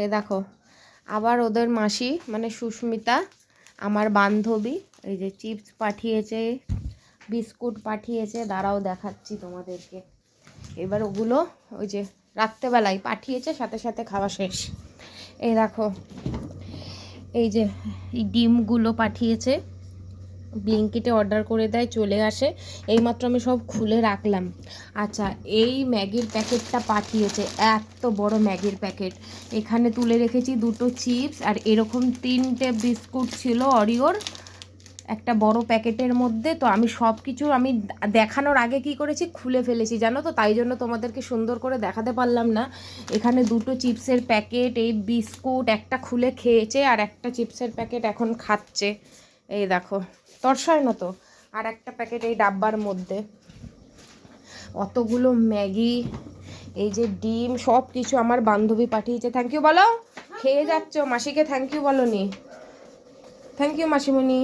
এই দেখো আবার ওদের মাসি মানে সুস্মিতা আমার বান্ধবী এই যে চিপস পাঠিয়েছে, বিস্কুট পাঠিয়েছে, দাঁড়াও দেখাচ্ছি তোমাদেরকে। এবার ওগুলো ওই যে রাত্রেবেলায় পাঠিয়েছে, সাথে সাথে খাওয়া শেষ। এই দেখো এই যে এই ডিমগুলো পাঠিয়েছে, ব্লিঙ্কিটে অর্ডার করে দেয়, চলে আসে। এইমাত্র আমি সব খুলে রাখলাম। আচ্ছা, এই ম্যাগির প্যাকেটটা পাঠিয়েছে, এত বড় ম্যাগির প্যাকেট। এখানে তুলে রেখেছি দুটো চিপস আর এরকম 3টে বিস্কুট ছিল অরিওর একটা বড় প্যাকেটের মধ্যে। তো আমি সব কিছু আমি দেখানোর আগে কি করেছি, খুলে ফেলেছি জানো তো, তাই জন্য তোমাদেরকে সুন্দর করে দেখাতে পারলাম না। এখানে দুটো চিপসের প্যাকেট, এই বিস্কুট একটা খুলে খেয়েছে আর একটা চিপসের প্যাকেট এখন খাচ্ছে। এই দেখো তরসায় না তো। আর একটা প্যাকেট এই ডাব্বার মধ্যে, অতগুলো ম্যাগি, এই যে ডিম, সব কিছু আমার বান্ধবী পাঠিয়েছে। থ্যাংক ইউ বলো, খেয়ে যাচ্ছ, মাসিকে থ্যাংক ইউ বলো নি। Thank you মাসিমণি।